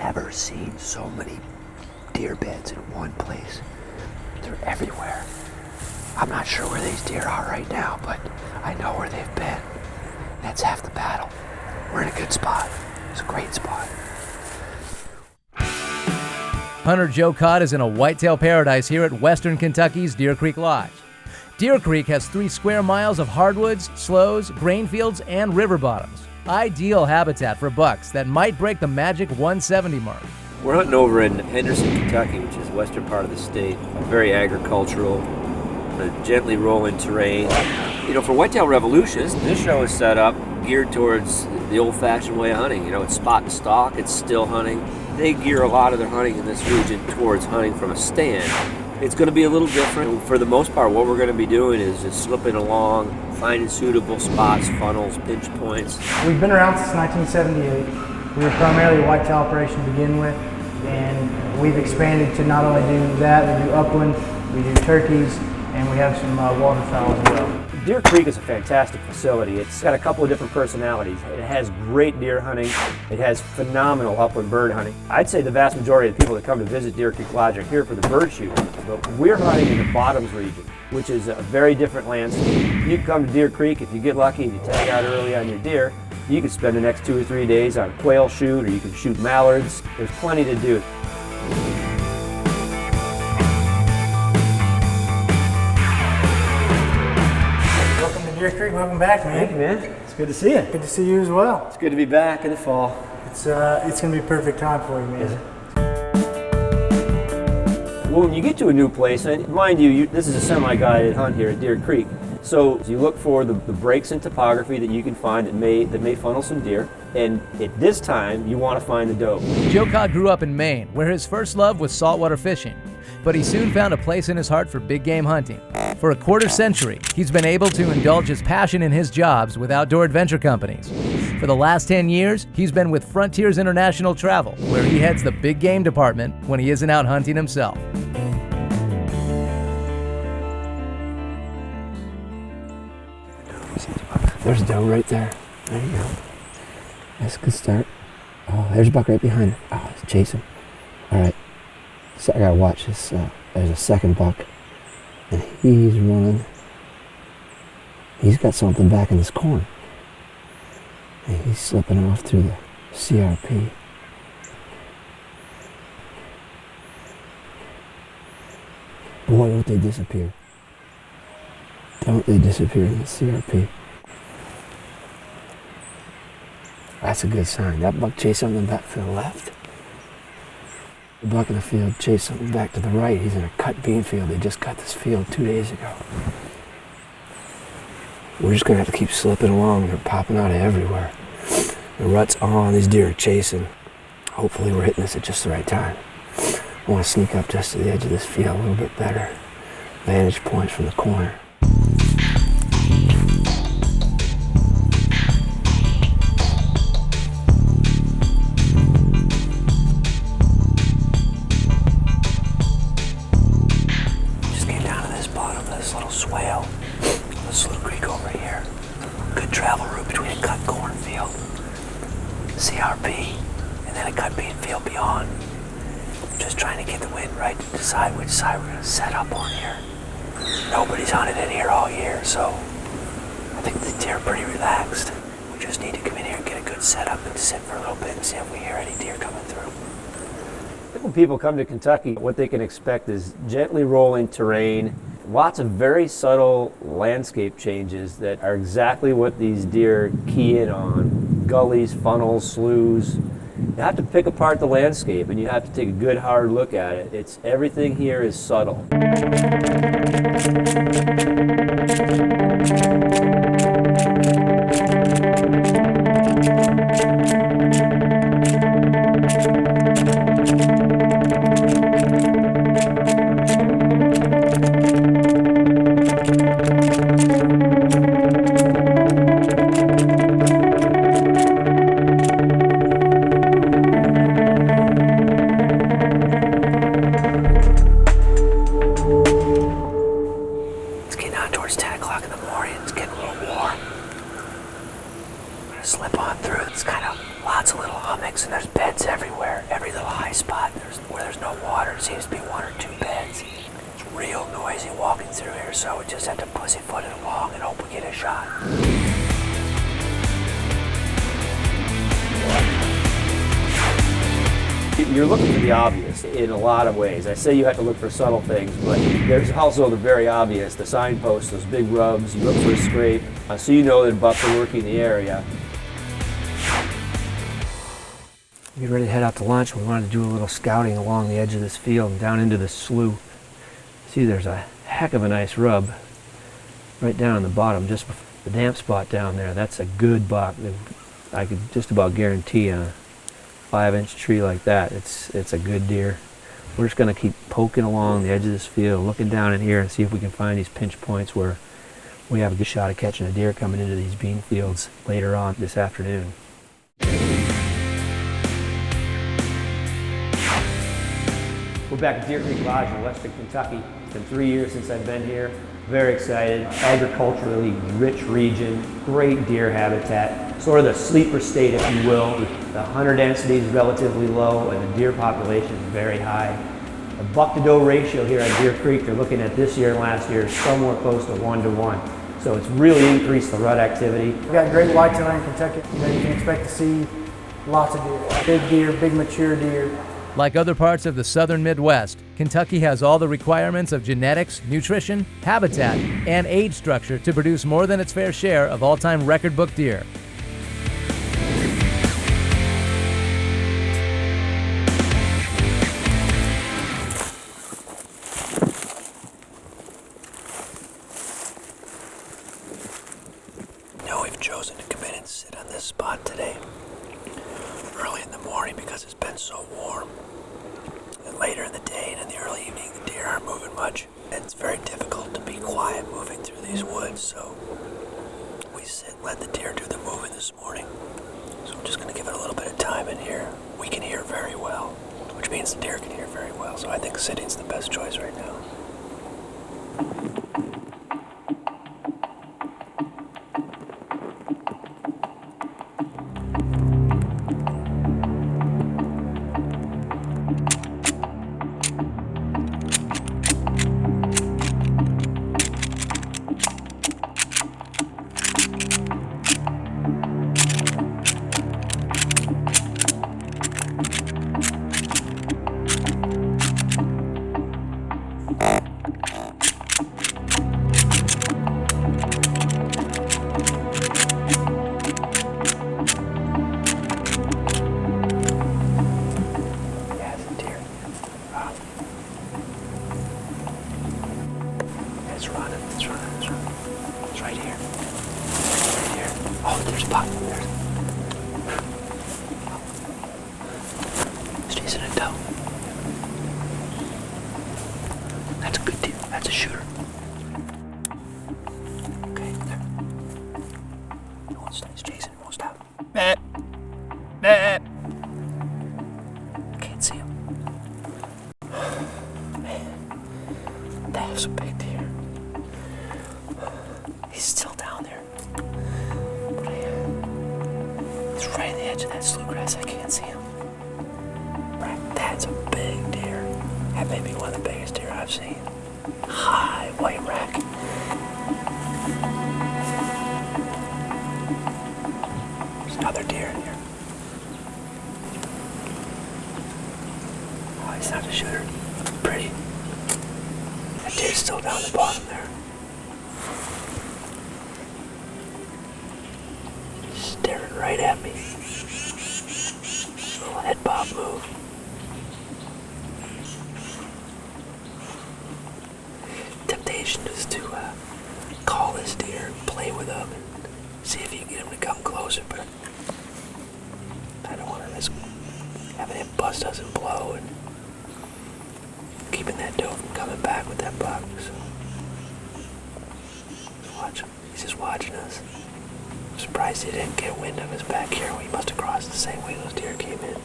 never seen so many deer beds in one place. They're everywhere. I'm not sure where these deer are right now, but I know where they've been. That's half the battle. We're in a good spot. It's a great spot. Hunter Joe Cott is in a whitetail paradise here at Western Kentucky's Deer Creek Lodge. Deer Creek has 3 square miles of hardwoods, slows, grain fields, and river bottoms. Ideal habitat for bucks that might break the magic 170 mark. We're hunting over in Henderson, Kentucky, which is the western part of the state. Very agricultural, gently rolling terrain. You know, for Whitetail Revolutions, this show is set up geared towards the old-fashioned way of hunting. You know, it's spot and stalk, it's still hunting. They gear a lot of their hunting in this region towards hunting from a stand. It's going to be a little different. For the most part, what we're going to be doing is just slipping along, finding suitable spots, funnels, pinch points. We've been around since 1978. We were primarily a whitetail operation to begin with, and we've expanded to not only do that, we do upland, we do turkeys, and we have some waterfowl as well. Deer Creek is a fantastic facility. It's got a couple of different personalities. It has great deer hunting. It has phenomenal upland bird hunting. I'd say the vast majority of the people that come to visit Deer Creek Lodge are here for the bird shooting. But we're hunting in the bottoms region, which is a very different landscape. You can come to Deer Creek if you get lucky and you tag out early on your deer. You can spend the next 2 or 3 days on a quail shoot, or you can shoot mallards. There's plenty to do. Deer Creek, welcome back, man. Thank you, man. It's good to see you. Good to see you as well. It's good to be back in the fall. It's going to be a perfect time for you, man. Is it? Well, when you get to a new place, and mind you, this is a semi-guided hunt here at Deer Creek, so you look for the breaks in topography that you can find that may funnel some deer, and at this time, you want to find the doe. Joe Cott grew up in Maine, where his first love was saltwater fishing, but he soon found a place in his heart for big game hunting. For a quarter century, he's been able to indulge his passion in his jobs with outdoor adventure companies. For the last 10 years, he's been with Frontiers International Travel, where he heads the big game department when he isn't out hunting himself. There's a doe right there. There you go. That's a good start. Oh, there's a buck right behind her. Oh, it's chasing. All right. So I gotta watch this. There's a second buck, and he's running. He's got something back in his corn. And he's slipping off through the CRP. Boy, don't they disappear. Don't they disappear in the CRP. That's a good sign. That buck chased something back to the left. The buck in the field chased something back to the right. He's in a cut bean field. They just cut this field 2 days ago. We're just gonna have to keep slipping along. They're popping out of everywhere. The rut's on, these deer are chasing. Hopefully we're hitting this at just the right time. I want to sneak up just to the edge of this field a little bit better. Vantage points from the corner. Just came down to this bottom of this little swale. This little creek over here. Good travel route between a cut cornfield, CRP, and then a cut bean field beyond. Just trying to get the wind right to decide which side we're going to set up on here. Nobody's hunted in here all year, so I think the deer are pretty relaxed. We just need to come in here and get a good setup and sit for a little bit and see if we hear any deer coming through. I think when people come to Kentucky, what they can expect is gently rolling terrain, lots of very subtle landscape changes that are exactly what these deer key in on. Gullies, funnels, sloughs. You have to pick apart the landscape and you have to take a good hard look at it. Everything here is subtle. Slip on through. It's kind of everywhere. Every little high spot where there's no water seems to be one or two beds. It's real noisy walking through here, so we just have to pussyfoot it along and hope we get a shot. You're looking for the obvious in a lot of ways. I say you have to look for subtle things, but there's also the very obvious, the signposts, those big rubs. You look for a scrape, so you know that bucks are working the area. Get ready to head out to lunch. We wanted to do a little scouting along the edge of this field and down into this slough. See, there's a heck of a nice rub right down on the bottom, just the damp spot down there. That's a good buck. I could just about guarantee on a 5-inch tree like that, it's a good deer. We're just going to keep poking along the edge of this field, looking down in here and see if we can find these pinch points where we have a good shot at catching a deer coming into these bean fields later on this afternoon. We're back at Deer Creek Lodge in Western Kentucky. It's been 3 years since I've been here. Very excited. Agriculturally rich region, great deer habitat, sort of the sleeper state, if you will. The hunter density is relatively low and the deer population is very high. The buck-to-doe ratio here at Deer Creek, they're looking at this year and last year, somewhere close to 1-to-1. So it's really increased the rut activity. We've got great whitetail in Kentucky. You can expect to see lots of deer. Big deer, big mature deer. Like other parts of the southern Midwest, Kentucky has all the requirements of genetics, nutrition, habitat, and age structure to produce more than its fair share of all-time record book deer. Now we've chosen to come in and sit on this spot today early in the morning because it's been so warm. And later in the day and in the early evening, the deer aren't moving much. And it's very difficult to be quiet moving through these woods, so we sit and let the deer do the moving this morning. So I'm just going to give it a little bit of time in here. We can hear very well, which means the deer can hear very well, so I think sitting's the best choice right now. It's right here. Right here. Oh, there's a buck. He's chasing a doe. That's a good deer. That's a shooter. Okay, there. He won't stop. He's chasing. He won't stop. Matt. Can't see him. Man, that was a big deer. He's still down there. But he's right on the edge of that slewgrass. I can't see him. Right, that's a big deer. That may be one of the biggest deer I've seen. High white rack. There's another deer in here. Oh, he's not a shooter. Pretty. That deer's still down the bottom there. Staring right at me. Little head bob move. Temptation is to call this deer and play with him and see if you can get him to come closer, but I don't want to risk having him bust us and blow and keeping that doe from coming back with that buck. So watch him. He's just watching us. I'm surprised he didn't get wind of us back here. We must have crossed the same way those deer came in.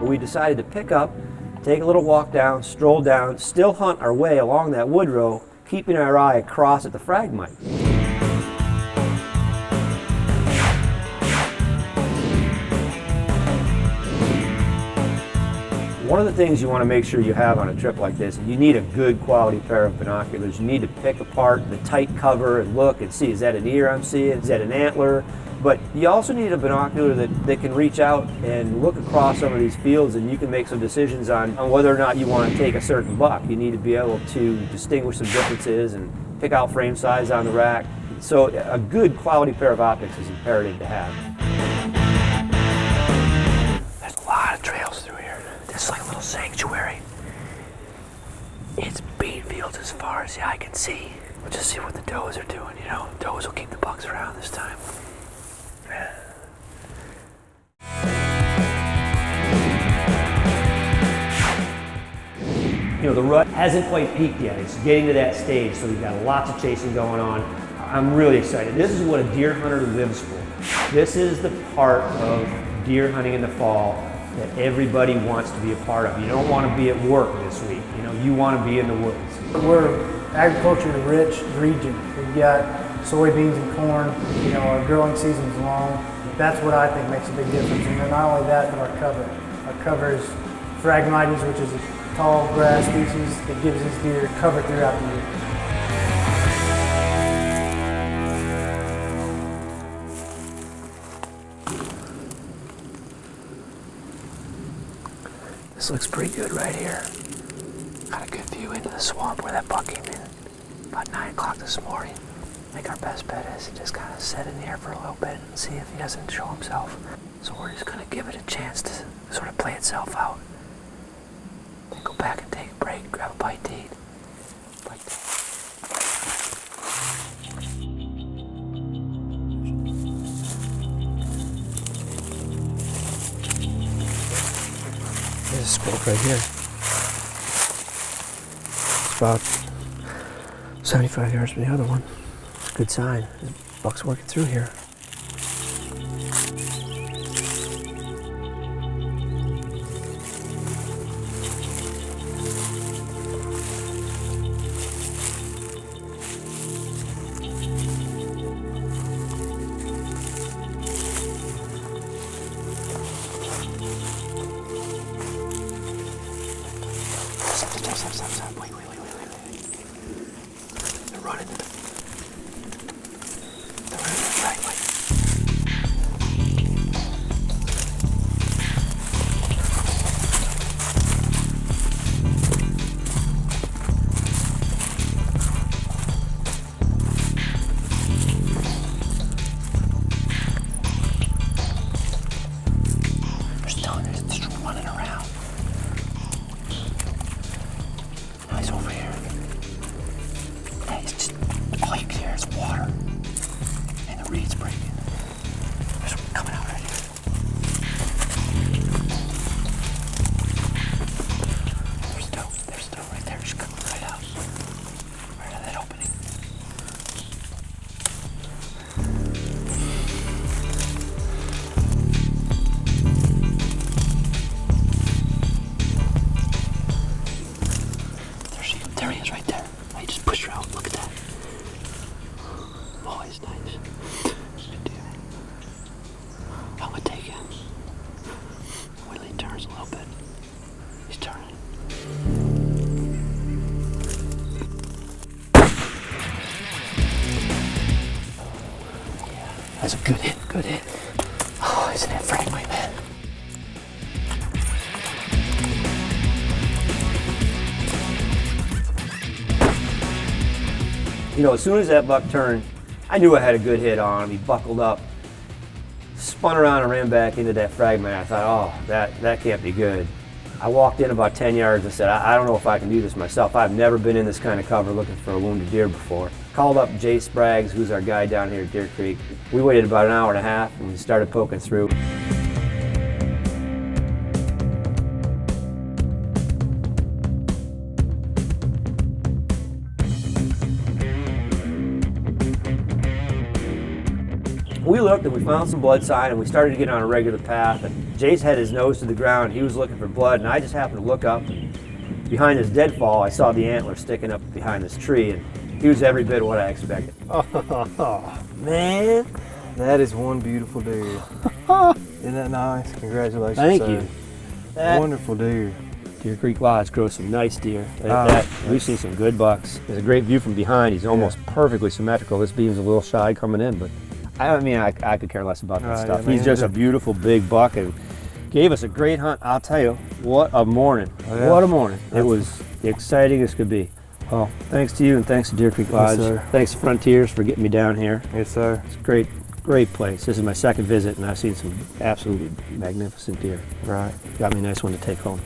We decided to pick up take a little walk down, stroll down, still hunt our way along that wood row, keeping our eye across at the fragmite. One of the things you want to make sure you have on a trip like this, you need a good quality pair of binoculars. You need to pick apart the tight cover and look and see, is that an ear I'm seeing? Is that an antler? But you also need a binocular that can reach out and look across some of these fields, and you can make some decisions on whether or not you want to take a certain buck. You need to be able to distinguish some differences and pick out frame size on the rack. So a good quality pair of optics is imperative to have. There's a lot of trails through here. This is like a little sanctuary. It's bean fields as far as the eye can see. We'll just see what the does are doing, you know. Does will keep the bucks around this time. You know, the rut hasn't quite peaked yet. It's getting to that stage, so we've got lots of chasing going on. I'm really excited. This is what a deer hunter lives for. This is the part of deer hunting in the fall that everybody wants to be a part of. You don't want to be at work this week. You know, you want to be in the woods. We're agriculturally rich region. We've got soybeans and corn. You know, our growing season's long. That's what I think makes a big difference. And then not only that, but our cover. Our cover is Phragmites, which is a tall grass species that gives these deer cover throughout the year. This looks pretty good right here. Got a good view into the swamp where that buck came in about 9 o'clock this morning. I think our best bet is to just kind of sit in here for a little bit and see if he doesn't show himself. So we're just going to give it a chance to sort of play itself out. Then go back and take a break, grab a bite to eat. There's a squirrel right here. It's about 75 yards from the other one. Good sign. The buck's working through here. Stop. Wait. They're running to the fragmite. They're just running around. He's over here. Yeah, he's just, all you can hear is water. And the reeds breaking. There's one coming out right here. There's doe right there. She's coming right out. Right out of that opening. There he is right there. I just pushed her out. Look at that. Oh, he's nice. Good deer. I'm gonna take him. Wait till he turns a little bit. He's turning. Yeah, that's a good hit. Oh, isn't that fragmite, man? You know, as soon as that buck turned, I knew I had a good hit on him. He buckled up, spun around and ran back into that fragmite. I thought, oh, that can't be good. I walked in about 10 yards and said, I don't know if I can do this myself. I've never been in this kind of cover looking for a wounded deer before. Called up Jay Spraggs, who's our guide down here at Deer Creek. We waited about an hour and a half and we started poking through. We looked and we found some blood sign and we started to get on a regular path, and Jay's had his nose to the ground. He was looking for blood, and I just happened to look up and behind this deadfall, I saw the antler sticking up behind this tree, and he was every bit what I expected. Oh, man. That is one beautiful deer. Isn't that nice? Congratulations, Thank sir. you. That- Wonderful deer. Deer Creek Lodge grows some nice deer. Oh, We've seen some good bucks. There's a great view from behind. He's almost perfectly symmetrical. This beam's a little shy coming in, but I could care less about that Right, stuff. I mean, He's just a beautiful big buck and gave us a great hunt. I'll tell you, what a morning. Oh, yeah. What a morning. It was exciting as could be. Well, thanks to you and thanks to Deer Creek Lodge. sir. Thanks to Frontiers for getting me down here. Yes, sir. It's a great place. This is my second visit and I've seen some absolutely magnificent deer. Right. Got me a nice one to take home.